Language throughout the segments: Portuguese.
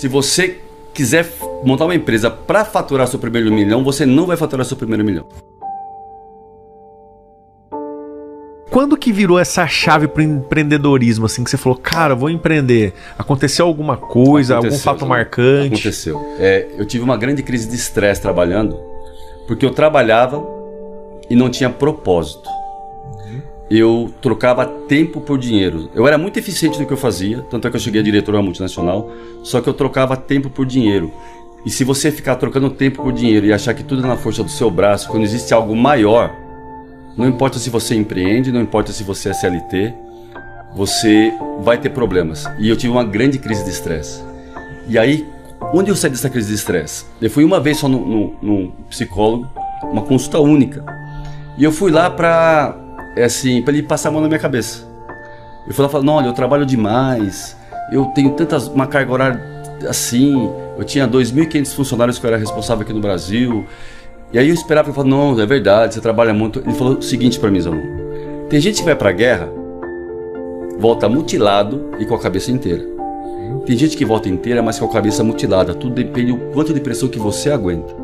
Se você quiser montar uma empresa para faturar seu primeiro milhão, você não vai faturar seu primeiro milhão. Quando que virou essa chave pro empreendedorismo, assim, que você falou, cara, vou empreender? Aconteceu alguma coisa, algum fato marcante? Aconteceu. Eu tive uma grande crise de estresse trabalhando, porque eu trabalhava e não tinha propósito. Eu trocava tempo por dinheiro. Eu era muito eficiente no que eu fazia, tanto é que eu cheguei a diretor de uma multinacional, só que eu trocava tempo por dinheiro. E se você ficar trocando tempo por dinheiro e achar que tudo é na força do seu braço, quando existe algo maior, não importa se você empreende, não importa se você é CLT, você vai ter problemas. E eu tive uma grande crise de estresse. E aí, onde eu saí dessa crise de estresse? Eu fui uma vez só num psicólogo, uma consulta única. E eu fui lá para ele passar a mão na minha cabeça. Eu fui lá e falei, não, olha, eu trabalho demais, eu tenho uma carga horária assim, eu tinha 2.500 funcionários que eu era responsável aqui no Brasil. E aí eu esperava, ele falou, não, é verdade, você trabalha muito. Ele falou o seguinte para mim, Zanon, tem gente que vai pra guerra, volta mutilado e com a cabeça inteira. Tem gente que volta inteira, mas com a cabeça mutilada. Tudo depende do quanto de pressão que você aguenta.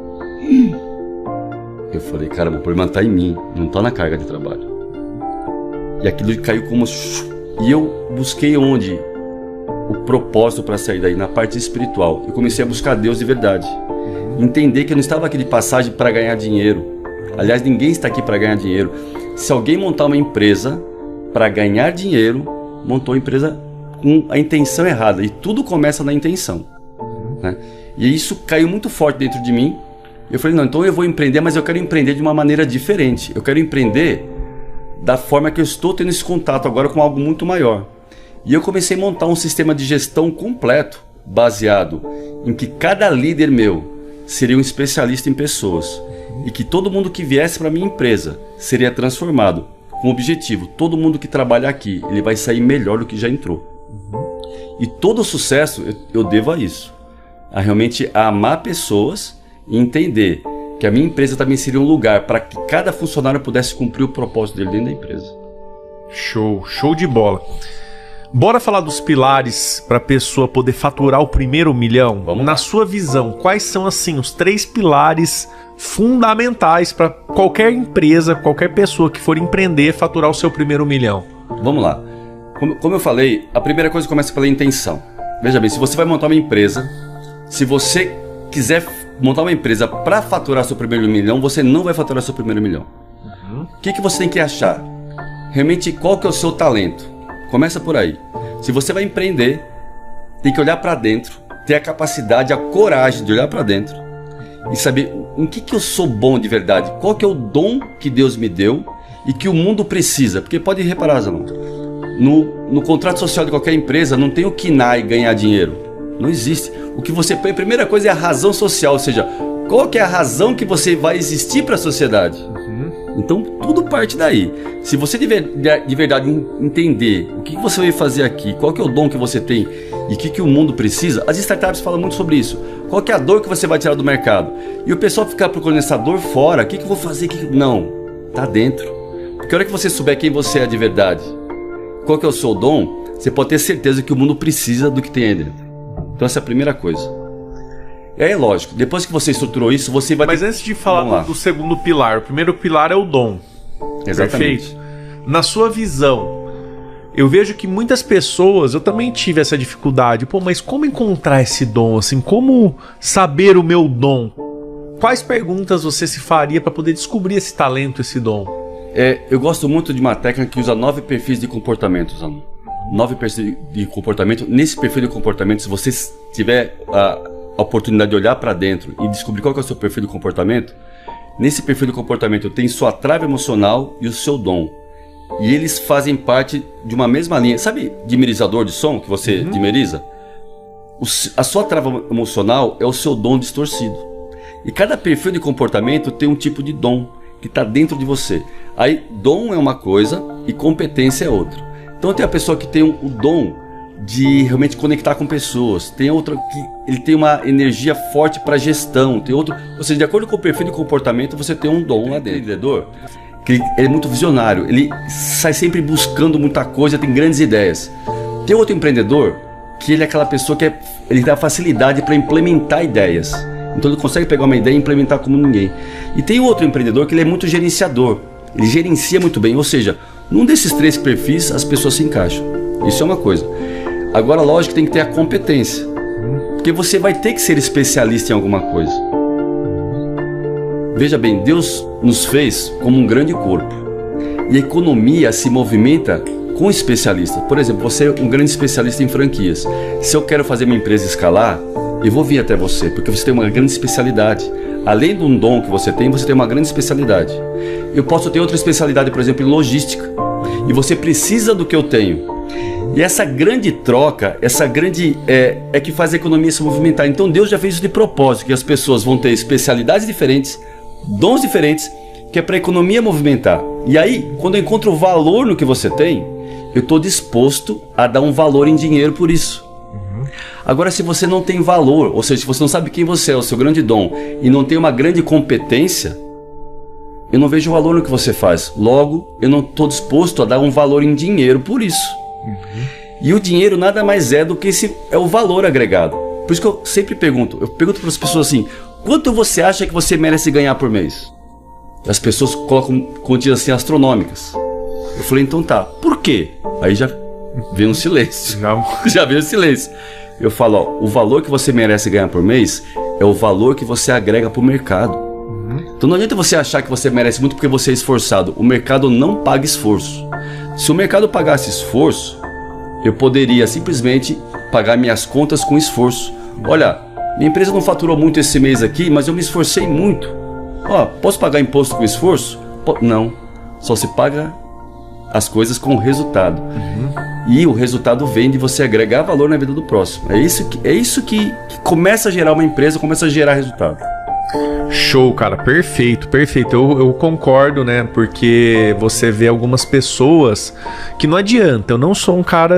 Eu falei, caramba, o problema tá em mim, não tá na carga de trabalho. E aquilo caiu como... E eu busquei onde? O propósito para sair daí, na parte espiritual. Eu comecei a buscar Deus de verdade. Entender que eu não estava aqui de passagem para ganhar dinheiro. Aliás, ninguém está aqui para ganhar dinheiro. Se alguém montar uma empresa para ganhar dinheiro, montou a empresa com a intenção errada. E tudo começa na intenção, né? E isso caiu muito forte dentro de mim. Eu falei, não, então eu vou empreender, mas eu quero empreender de uma maneira diferente. Eu quero empreender da forma que eu estou tendo esse contato agora com algo muito maior. E eu comecei a montar um sistema de gestão completo, baseado em que cada líder meu seria um especialista em pessoas e que todo mundo que viesse para a minha empresa seria transformado com o objetivo, todo mundo que trabalha aqui, ele vai sair melhor do que já entrou. E todo o sucesso eu devo a isso, a realmente amar pessoas e entender que a minha empresa também seria um lugar para que cada funcionário pudesse cumprir o propósito dele dentro da empresa. Show de bola. Bora falar dos pilares para a pessoa poder faturar o primeiro milhão? Vamos Na lá. sua visão, quais são assim os 3 pilares fundamentais para qualquer empresa, qualquer pessoa que for empreender faturar o seu primeiro milhão? Vamos lá. Como eu falei, a primeira coisa começa pela intenção. Veja bem, se você vai montar uma empresa, se você quiser montar uma empresa para faturar seu primeiro milhão, você não vai faturar seu primeiro milhão. O que você tem que achar? Realmente, qual que é o seu talento? Começa por aí. Se você vai empreender, tem que olhar para dentro, ter a capacidade, a coragem de olhar para dentro e saber em que eu sou bom de verdade. Qual que é o dom que Deus me deu e que o mundo precisa. Porque pode reparar, Zanon, no contrato social de qualquer empresa não tem o KINAI ganhar dinheiro. Não existe. O que você põe, a primeira coisa é a razão social, ou seja, qual que é a razão que você vai existir para a sociedade? Então tudo parte daí. Se você de verdade entender o que você vai fazer aqui, qual que é o dom que você tem e o que o mundo precisa, as startups falam muito sobre isso. Qual que é a dor que você vai tirar do mercado? E o pessoal ficar procurando essa dor fora, o que eu vou fazer? Não, tá dentro. Porque a hora que você souber quem você é de verdade, qual que é o seu dom, você pode ter certeza que o mundo precisa do que tem aí dentro. Então essa é a primeira coisa. E aí, lógico, depois que você estruturou isso, você vai... Mas antes de falar do segundo pilar, o primeiro pilar é o dom. Exatamente. Perfeito? Na sua visão, eu vejo que muitas pessoas, eu também tive essa dificuldade. Pô, mas como encontrar esse dom? Assim, como saber o meu dom? Quais perguntas você se faria para poder descobrir esse talento, esse dom? Eu gosto muito de uma técnica que usa 9 perfis de comportamento, Zanon. 9 perfis de comportamento. Nesse perfil de comportamento, se você tiver a oportunidade de olhar para dentro e descobrir qual que é o seu perfil de comportamento, nesse perfil de comportamento tem sua trava emocional e o seu dom. E eles fazem parte de uma mesma linha. Sabe dimerizador de som que você dimeriza? A sua trava emocional é o seu dom distorcido. E cada perfil de comportamento tem um tipo de dom que está dentro de você. Aí dom é uma coisa e competência é outra. Então tem a pessoa que tem o dom de realmente conectar com pessoas, tem outra que ele tem uma energia forte para gestão, tem outro, ou seja, de acordo com o perfil de comportamento você tem um dom lá dentro. O empreendedor, que ele é muito visionário, ele sai sempre buscando muita coisa, tem grandes ideias. Tem outro empreendedor que ele é aquela pessoa que ele dá facilidade para implementar ideias. Então ele consegue pegar uma ideia e implementar como ninguém. E tem outro empreendedor que ele é muito gerenciador. Ele gerencia muito bem, ou seja, num desses 3 perfis as pessoas se encaixam. Isso é uma coisa. Agora, lógico que tem que ter a competência. Porque você vai ter que ser especialista em alguma coisa. Veja bem, Deus nos fez como um grande corpo. E a economia se movimenta com especialistas. Por exemplo, você é um grande especialista em franquias. Se eu quero fazer minha empresa escalar, eu vou vir até você, porque você tem uma grande especialidade. Além de um dom que você tem uma grande especialidade. Eu posso ter outra especialidade, por exemplo, em logística. E você precisa do que eu tenho. E essa grande troca, essa grande é que faz a economia se movimentar. Então Deus já fez isso de propósito, que as pessoas vão ter especialidades diferentes, dons diferentes, que é para a economia movimentar. E aí, quando eu encontro valor no que você tem, eu estou disposto a dar um valor em dinheiro por isso. Agora, se você não tem valor, ou seja, se você não sabe quem você é, o seu grande dom, e não tem uma grande competência, eu não vejo valor no que você faz. Logo, eu não estou disposto a dar um valor em dinheiro por isso. E o dinheiro nada mais é do que é o valor agregado. Por isso que eu sempre pergunto para as pessoas assim: quanto você acha que você merece ganhar por mês? As pessoas colocam quantias assim astronômicas. Eu falei, então tá, por quê? Aí já veio um silêncio. Já veio um silêncio. Eu falo, ó, o valor que você merece ganhar por mês é o valor que você agrega para o mercado. Então não adianta você achar que você merece muito porque você é esforçado. O mercado não paga esforço. Se o mercado pagasse esforço, eu poderia simplesmente pagar minhas contas com esforço. Olha, minha empresa não faturou muito esse mês aqui, mas eu me esforcei muito. Ó, posso pagar imposto com esforço? Não, só se paga as coisas com resultado. E o resultado vem de você agregar valor na vida do próximo. É isso que começa a gerar uma empresa, começa a gerar resultado. Show, cara, perfeito, perfeito. Eu concordo, né? Porque você vê algumas pessoas que não adianta. Eu não sou um cara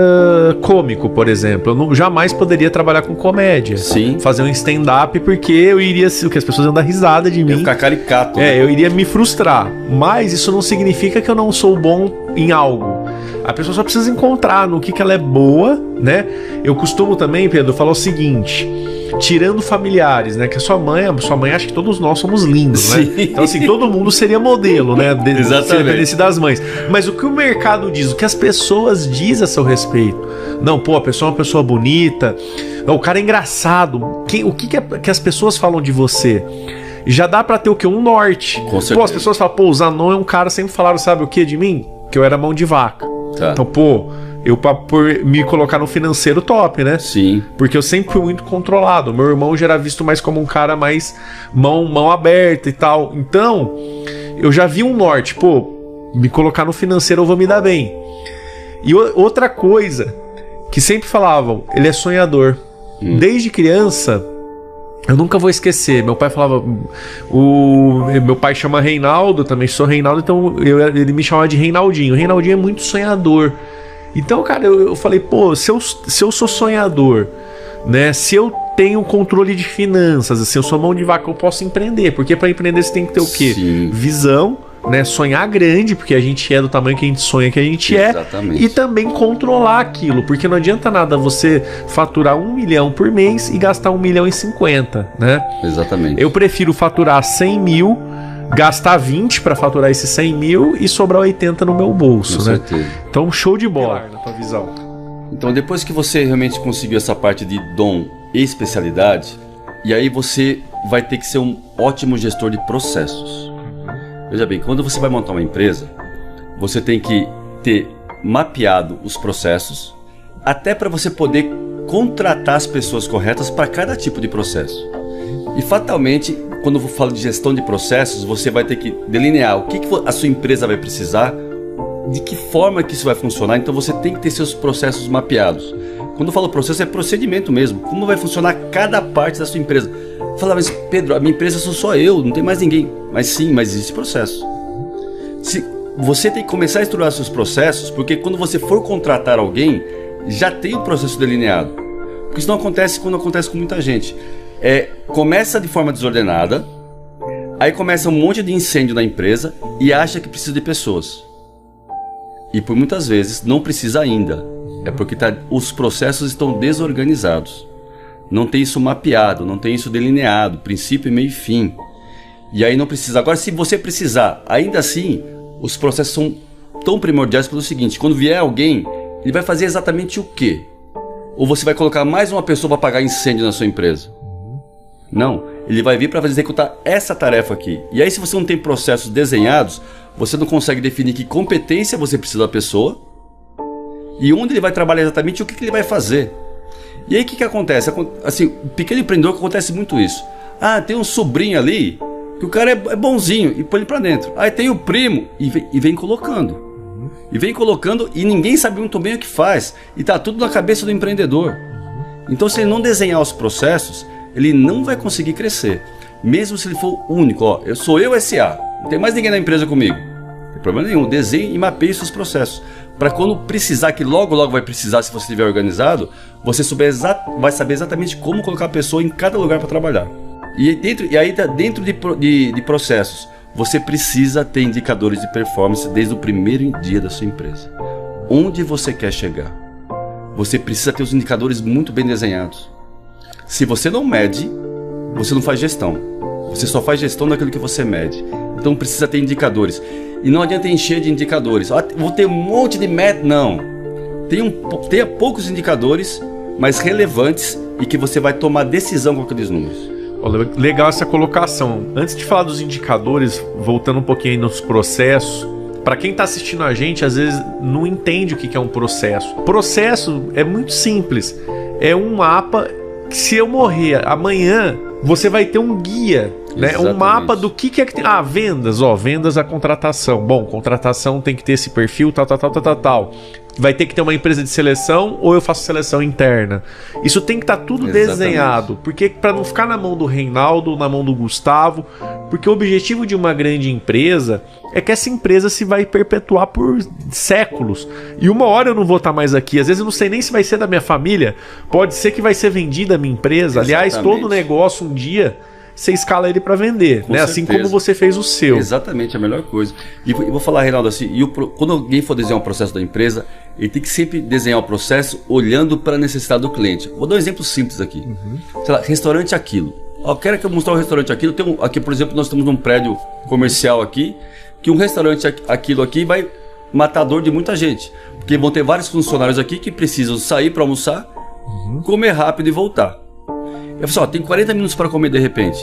cômico, por exemplo. Eu jamais poderia trabalhar com comédia. Sim. Fazer um stand-up, porque eu iria, o que as pessoas iam dar risada de mim. Eu ficar caricato. Né? Eu iria me frustrar. Mas isso não significa que eu não sou bom em algo. A pessoa só precisa encontrar no que ela é boa, né? Eu costumo também, Pedro, falar o seguinte: tirando familiares, né? Que a sua mãe acha que todos nós somos lindos, Sim. né? Então, assim, todo mundo seria modelo, né? Exatamente. Das mães. Mas o que o mercado diz, o que as pessoas dizem a seu respeito? Não, pô, a pessoa é uma pessoa bonita, o cara é engraçado. O que as pessoas falam de você? Já dá pra ter o quê? Um norte. Com certeza. Pô, as pessoas falam, pô, o Zanon é um cara, sempre falaram, sabe o que de mim? Que eu era mão de vaca. Tá. Então, pô, por me colocar no financeiro top, né? Sim. Porque eu sempre fui muito controlado. Meu irmão já era visto mais como um cara mais mão aberta e tal. Então, eu já vi um norte. Pô, me colocar no financeiro eu vou me dar bem. E outra coisa que sempre falavam, ele é sonhador. Desde criança, eu nunca vou esquecer. Meu pai falava... Meu pai chama Reinaldo, também sou Reinaldo, então ele me chamava de Reinaldinho. Reinaldinho é muito sonhador. Então, cara, eu falei, pô, se eu sou sonhador, né? Se eu tenho controle de finanças, assim, eu sou mão de vaca, eu posso empreender. Porque para empreender você tem que ter o quê? Sim. Visão, né? Sonhar grande, porque a gente é do tamanho que a gente sonha que a gente Exatamente. é. E também controlar aquilo, porque não adianta nada você faturar 1 milhão por mês e gastar 1,50 milhão, né? Exatamente. Eu prefiro faturar 100 mil, gastar 20 para faturar esses 100 mil e sobrar 80 no meu bolso, Com né? certeza. Então, show de bola na tua visão. Então, depois que você realmente conseguiu essa parte de dom e especialidade, e aí você vai ter que ser um ótimo gestor de processos. Veja bem, quando você vai montar uma empresa, você tem que ter mapeado os processos, até para você poder contratar as pessoas corretas para cada tipo de processo. E fatalmente, quando eu falo de gestão de processos, você vai ter que delinear o que a sua empresa vai precisar, de que forma que isso vai funcionar. Então você tem que ter seus processos mapeados. Quando eu falo processo, é procedimento mesmo. Como vai funcionar cada parte da sua empresa. Fala, mas Pedro, a minha empresa sou só eu, não tem mais ninguém. Mas sim, mas existe processo. Você tem que começar a estruturar seus processos, porque quando você for contratar alguém, já tem o processo delineado. Porque isso não acontece quando acontece com muita gente. Começa de forma desordenada, aí começa um monte de incêndio na empresa e acha que precisa de pessoas. E por muitas vezes não precisa ainda. É porque os processos estão desorganizados. Não tem isso mapeado, não tem isso delineado, princípio, meio e fim. E aí não precisa. Agora, se você precisar, ainda assim, os processos são tão primordiais pelo seguinte: quando vier alguém, ele vai fazer exatamente o quê? Ou você vai colocar mais uma pessoa para apagar incêndio na sua empresa? Não, ele vai vir para executar essa tarefa aqui. E aí, se você não tem processos desenhados, você não consegue definir que competência você precisa da pessoa e onde ele vai trabalhar exatamente, o que ele vai fazer. E aí o que acontece? Assim, o pequeno empreendedor, acontece muito isso. Ah, tem um sobrinho ali, que o cara é bonzinho, e põe ele para dentro. Aí tem o primo, e vem colocando. E vem colocando, e ninguém sabe muito bem o que faz. E tá tudo na cabeça do empreendedor. Então, se ele não desenhar os processos, ele não vai conseguir crescer. Mesmo se ele for único. Ó, sou eu SA, não tem mais ninguém na empresa comigo. Não tem problema nenhum. Desenhe e mapeie os seus processos. Para quando precisar, que logo vai precisar, se você estiver organizado, você vai saber exatamente como colocar a pessoa em cada lugar para trabalhar. E aí, dentro de processos, você precisa ter indicadores de performance desde o primeiro dia da sua empresa. Onde você quer chegar? Você precisa ter os indicadores muito bem desenhados. Se você não mede, você não faz gestão. Você só faz gestão daquilo que você mede. Então precisa ter indicadores. E não adianta encher de indicadores. Vou ter um monte de meta. Não. Tenha poucos indicadores, mas relevantes e que você vai tomar decisão com aqueles números. Legal essa colocação. Antes de falar dos indicadores, voltando um pouquinho aí nos processos, para quem está assistindo a gente, às vezes não entende o que é um processo. Processo é muito simples. É um mapa que, se eu morrer amanhã, você vai ter um guia, né? Um mapa do que é que tem. Ah, vendas, vendas a contratação. Bom, contratação tem que ter esse perfil, tal. Vai ter que ter uma empresa de seleção ou eu faço seleção interna. Isso tem que estar tudo desenhado, porque para não ficar na mão do Reinaldo, na mão do Gustavo, porque o objetivo de uma grande empresa é que essa empresa se vai perpetuar por séculos. E uma hora eu não vou estar mais aqui, às vezes eu não sei nem se vai ser da minha família, pode ser que vai ser vendida a minha empresa. Aliás, todo negócio um dia você escala ele para vender, né? Assim como você fez o seu. Exatamente, a melhor coisa. E vou falar, Reinaldo, assim, quando alguém for desenhar um processo da empresa, ele tem que sempre desenhar o processo olhando para a necessidade do cliente. Vou dar um exemplo simples aqui. Sei lá, restaurante Aquilo. Quero que eu mostrar o restaurante Aquilo. Aqui, por exemplo, nós estamos num prédio comercial aqui, que um restaurante Aquilo aqui vai matar a dor de muita gente. Porque vão ter vários funcionários aqui que precisam sair para almoçar, comer rápido e voltar. Eu falei, tem 40 minutos para comer de repente.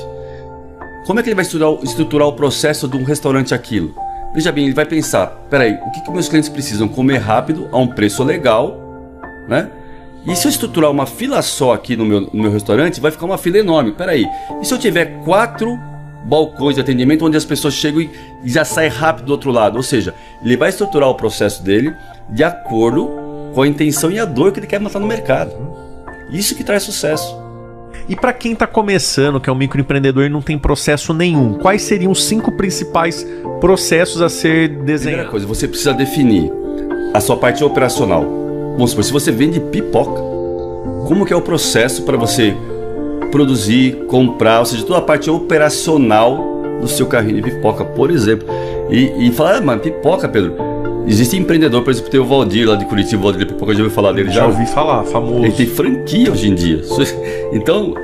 Como é que ele vai estruturar o processo de um restaurante Aquilo? Veja bem, ele vai pensar, peraí, o que meus clientes precisam? Comer rápido, a um preço legal, né? E se eu estruturar uma fila só aqui no meu restaurante, vai ficar uma fila enorme. Peraí, e se eu tiver 4 balcões de atendimento onde as pessoas chegam e já saem rápido do outro lado? Ou seja, ele vai estruturar o processo dele de acordo com a intenção e a dor que ele quer matar no mercado. Isso que traz sucesso. E para quem está começando, que é um microempreendedor e não tem processo nenhum, quais seriam os 5 principais processos a ser desenhados? Primeira coisa, você precisa definir a sua parte operacional. Vamos supor, se você vende pipoca, como que é o processo para você produzir, comprar, ou seja, toda a parte operacional do seu carrinho de pipoca, por exemplo. E falar, mas pipoca, Pedro... Existe empreendedor, por exemplo, tem o Valdir lá de Curitiba, o Valdir de Pipoca, já ouviu falar dele? Já ouvi falar, famoso. Ele tem franquia hoje em dia. Então,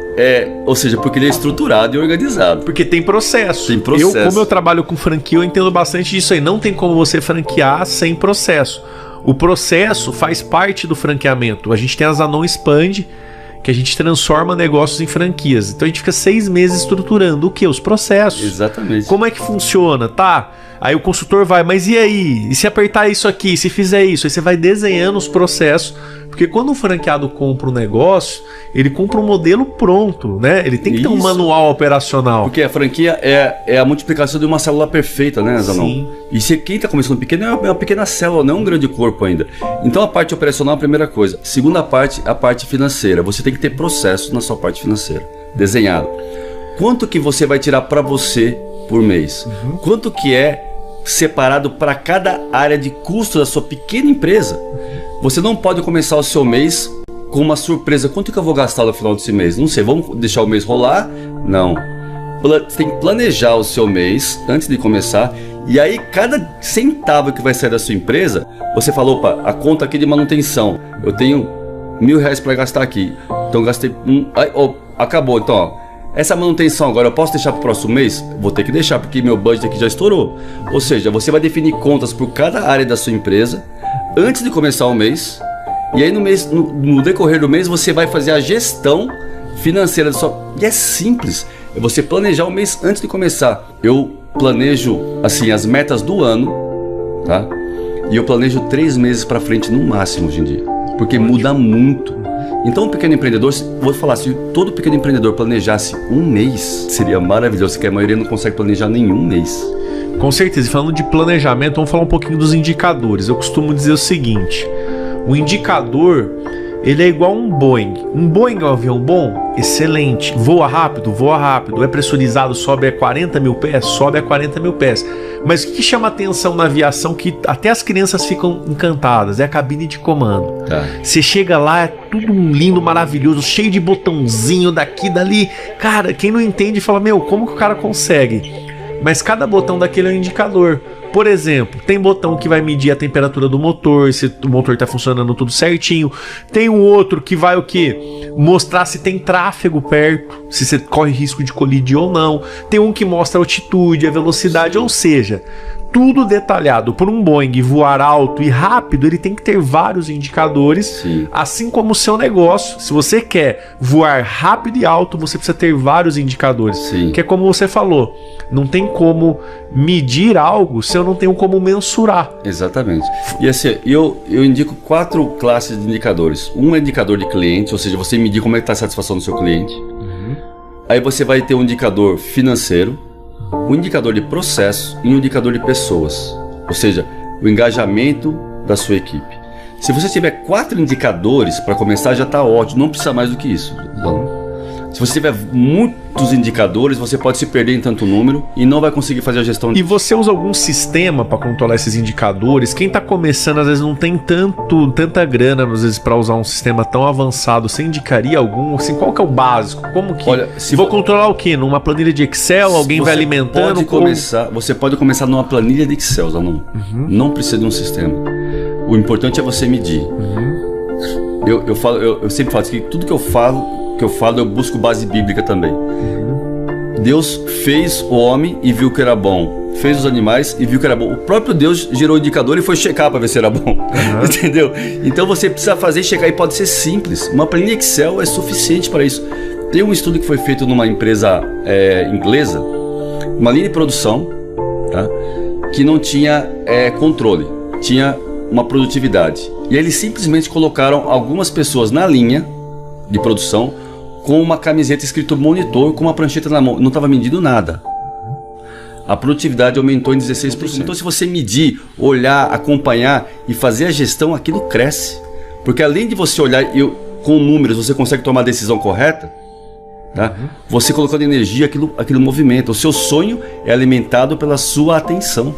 ou seja, porque ele é estruturado e organizado. Porque tem processo. Tem processo. Como eu trabalho com franquia, eu entendo bastante disso aí. Não tem como você franquear sem processo. O processo faz parte do franqueamento. A gente tem a Zanon Expand, que a gente transforma negócios em franquias. Então a gente fica 6 meses estruturando o quê? Os processos. Exatamente. Como é que funciona? Tá? Aí o consultor vai, mas e aí? E se apertar isso aqui? Se fizer isso? Aí você vai desenhando os processos. Porque quando um franqueado compra um negócio, ele compra um modelo pronto, né? Ele tem que ter um manual operacional. Porque a franquia é a multiplicação de uma célula perfeita, né, Zanon? Sim. E se quem está começando pequeno é uma pequena célula, não é um grande corpo ainda. Então a parte operacional é a primeira coisa. Segunda parte, a parte financeira. Você tem que ter processo na sua parte financeira, desenhado. Quanto que você vai tirar para você por mês? Quanto que é separado para cada área de custo da sua pequena empresa? Você não pode começar o seu mês com uma surpresa. Quanto que eu vou gastar no final desse mês? Não sei, vamos deixar o mês rolar? Não. Você tem que planejar o seu mês antes de começar E aí, cada centavo que vai sair da sua empresa, você fala, opa, a conta aqui de manutenção, eu tenho R$1.000 para gastar aqui. Então, gastei... acabou, então, ó. Essa manutenção agora, eu posso deixar para o próximo mês? Vou ter que deixar, porque meu budget aqui já estourou. Ou seja, você vai definir contas por cada área da sua empresa, antes de começar o mês. E aí, no decorrer do mês, você vai fazer a gestão financeira da sua... E é simples. É você planejar o mês antes de começar. Eu planejo, assim, as metas do ano, tá? E eu planejo 3 meses para frente no máximo hoje em dia, porque muda muito. Então, o pequeno empreendedor, vou falar, se todo pequeno empreendedor planejasse um mês, seria maravilhoso, que a maioria não consegue planejar nenhum mês. Com certeza. E falando de planejamento, vamos falar um pouquinho dos indicadores. Eu costumo dizer o seguinte: o indicador, ele é igual a um Boeing. Um Boeing é um avião bom? Excelente. Voa rápido? Voa rápido. É pressurizado? Sobe a 40 mil pés? Sobe a 40 mil pés. Mas o que chama atenção na aviação, que até as crianças ficam encantadas, é a cabine de comando. Você chega lá, é tudo lindo, maravilhoso, cheio de botãozinho daqui, dali. Cara, quem não entende fala, meu, como que o cara consegue? Mas cada botão daquele é um indicador. Por exemplo, tem botão que vai medir a temperatura do motor, se o motor está funcionando tudo certinho. Tem um outro que vai o quê? Mostrar se tem tráfego perto, se você corre risco de colidir ou não. Tem um que mostra a altitude, a velocidade, ou seja, tudo detalhado. Por um Boeing voar alto e rápido, ele tem que ter vários indicadores. Sim. Assim como o seu negócio. Se você quer voar rápido e alto, você precisa ter vários indicadores. Sim. Que é como você falou, não tem como medir algo se eu não tenho como mensurar. Exatamente. E assim, eu indico 4 classes de indicadores. Um é indicador de cliente, ou seja, você medir como é que está a satisfação do seu cliente. Aí você vai ter um indicador financeiro, um indicador de processo e um indicador de pessoas, ou seja, o engajamento da sua equipe. Se você tiver 4 indicadores para começar, já está ótimo, não precisa mais do que isso. Se você tiver muitos indicadores, você pode se perder em tanto número e não vai conseguir fazer a gestão. E você usa algum sistema para controlar esses indicadores? Quem está começando às vezes não tem tanta grana às vezes para usar um sistema tão avançado. Você indicaria algum? Assim, qual que é o básico? Como que? Olha, vou controlar o quê? Numa planilha de Excel? Alguém vai alimentando? Você pode começar numa planilha de Excel, Zanon. Não precisa de um sistema. O importante é você medir. Eu sempre falo que tudo que eu falo, eu busco base bíblica também. Deus fez o homem e viu que era bom. Fez os animais e viu que era bom. O próprio Deus gerou o indicador e foi checar para ver se era bom. Entendeu? Então você precisa fazer e checar, e pode ser simples. Uma planilha Excel é suficiente para isso. Tem um estudo que foi feito numa empresa inglesa, uma linha de produção, tá? Que não tinha controle, tinha uma produtividade. E aí eles simplesmente colocaram algumas pessoas na linha de produção com uma camiseta escrito monitor, com uma prancheta na mão. Não estava medindo nada. A produtividade aumentou em 16%. Então, se você medir, olhar, acompanhar e fazer a gestão, aquilo cresce. Porque além de você olhar com números, você consegue tomar a decisão correta, tá? Você colocando energia, aquilo movimenta. O seu sonho é alimentado pela sua atenção.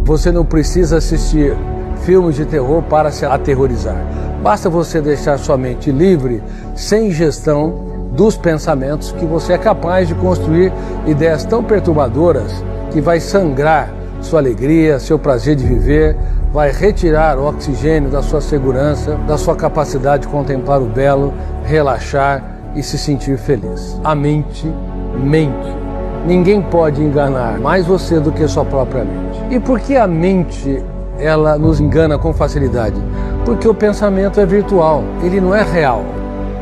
Você não precisa assistir filmes de terror para se aterrorizar. Basta você deixar sua mente livre, sem gestão dos pensamentos, que você é capaz de construir ideias tão perturbadoras que vai sangrar sua alegria, seu prazer de viver, vai retirar o oxigênio da sua segurança, da sua capacidade de contemplar o belo, relaxar e se sentir feliz. A mente mente. Ninguém pode enganar mais você do que sua própria mente. E por que a mente ela nos engana com facilidade? Porque o pensamento é virtual, ele não é real.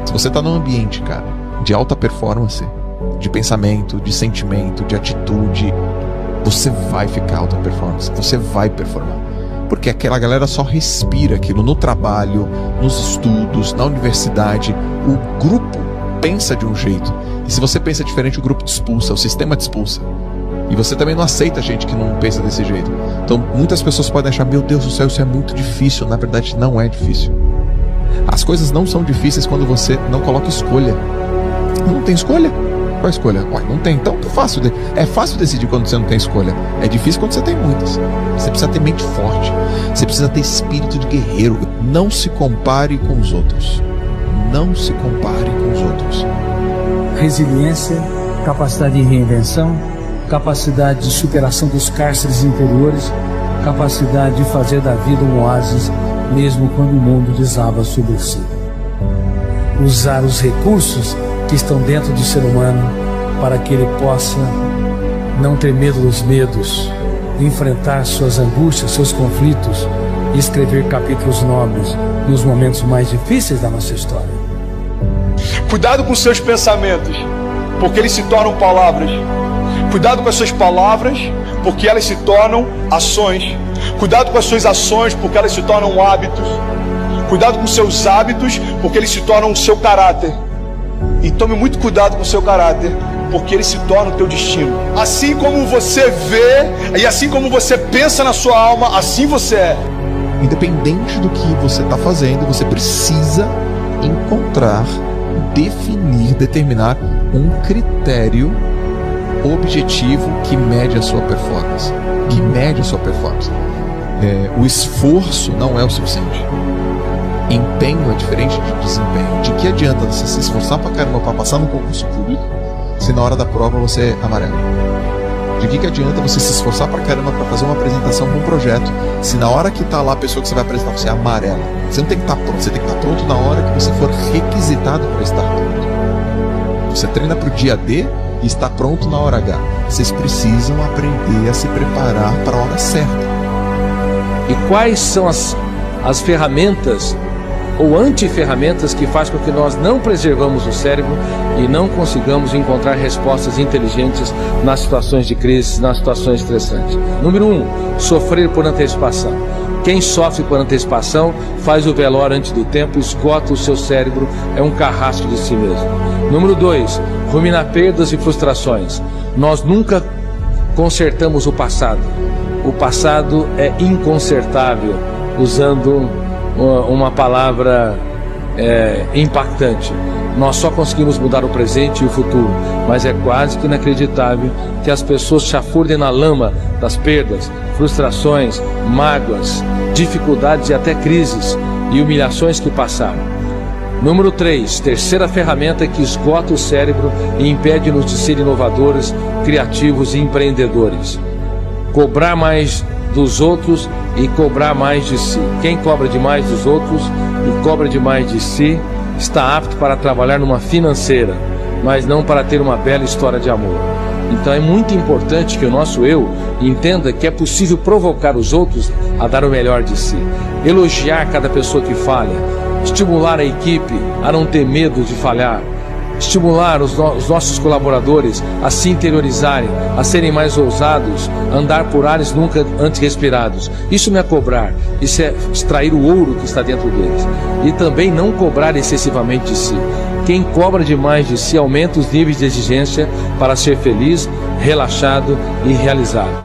Se você está num ambiente, cara, de alta performance, de pensamento, de sentimento, de atitude, você vai ficar alta performance, você vai performar. Porque aquela galera só respira aquilo no trabalho, nos estudos, na universidade. O grupo pensa de um jeito. E se você pensa diferente, o grupo te expulsa, o sistema te expulsa. E você também não aceita gente que não pensa desse jeito. Então muitas pessoas podem achar, meu Deus do céu, isso é muito difícil. Na verdade não é difícil. As coisas não são difíceis quando você não coloca escolha. Não tem escolha? Qual a escolha? Ué, não tem. Então é fácil decidir quando você não tem escolha. É difícil quando você tem muitas. Você precisa ter mente forte. Você precisa ter espírito de guerreiro. Não se compare com os outros. Não se compare com os outros. Resiliência, capacidade de reinvenção, capacidade de superação dos cárceres interiores, capacidade de fazer da vida um oásis, mesmo quando o mundo desaba sobre si. Usar os recursos que estão dentro do ser humano para que ele possa não ter medo dos medos, enfrentar suas angústias, seus conflitos e escrever capítulos nobres nos momentos mais difíceis da nossa história. Cuidado com seus pensamentos, porque eles se tornam palavras. Cuidado com as suas palavras, porque elas se tornam ações. Cuidado com as suas ações, porque elas se tornam hábitos. Cuidado com seus hábitos, porque eles se tornam o seu caráter. E tome muito cuidado com o seu caráter, porque ele se torna o teu destino. Assim como você vê e assim como você pensa na sua alma, assim você é. Independente do que você está fazendo, você precisa encontrar, definir, determinar um critério objetivo que mede a sua performance. O esforço não é o suficiente. Empenho é diferente de desempenho. De que adianta você se esforçar pra caramba pra passar no concurso público se na hora da prova você é amarelo? De que adianta você se esforçar pra caramba pra fazer uma apresentação com um projeto se na hora que tá lá a pessoa que você vai apresentar você é amarela? Você não tem que estar pronto, você tem que estar pronto na hora que você for requisitado para estar pronto. Você treina pro dia D e está pronto na hora H. Vocês precisam aprender a se preparar para a hora certa. E quais são as ferramentas ou anti-ferramentas que faz com que nós não preservamos o cérebro e não consigamos encontrar respostas inteligentes nas situações de crise, nas situações estressantes? Número 1, sofrer por antecipação. Quem sofre por antecipação faz o velório antes do tempo, esgota o seu cérebro, é um carrasco de si mesmo. Número 2, ruminar perdas e frustrações. Nós nunca consertamos o passado. O passado é inconsertável, usando uma palavra impactante. Nós só conseguimos mudar o presente e o futuro, mas é quase que inacreditável que as pessoas chafurdem na lama das perdas, frustrações, mágoas, dificuldades e até crises e humilhações que passaram. Número 3, terceira ferramenta que esgota o cérebro e impede-nos de ser inovadores, criativos e empreendedores. Cobrar mais dos outros e cobrar mais de si. Quem cobra demais dos outros e cobra demais de si está apto para trabalhar numa financeira, mas não para ter uma bela história de amor. Então é muito importante que o nosso eu entenda que é possível provocar os outros a dar o melhor de si, elogiar cada pessoa que falha, estimular a equipe a não ter medo de falhar, estimular os nossos colaboradores a se interiorizarem, a serem mais ousados, andar por ares nunca antes respirados. Isso não é cobrar, isso é extrair o ouro que está dentro deles. E também não cobrar excessivamente de si. Quem cobra demais de si aumenta os níveis de exigência para ser feliz, relaxado e realizado.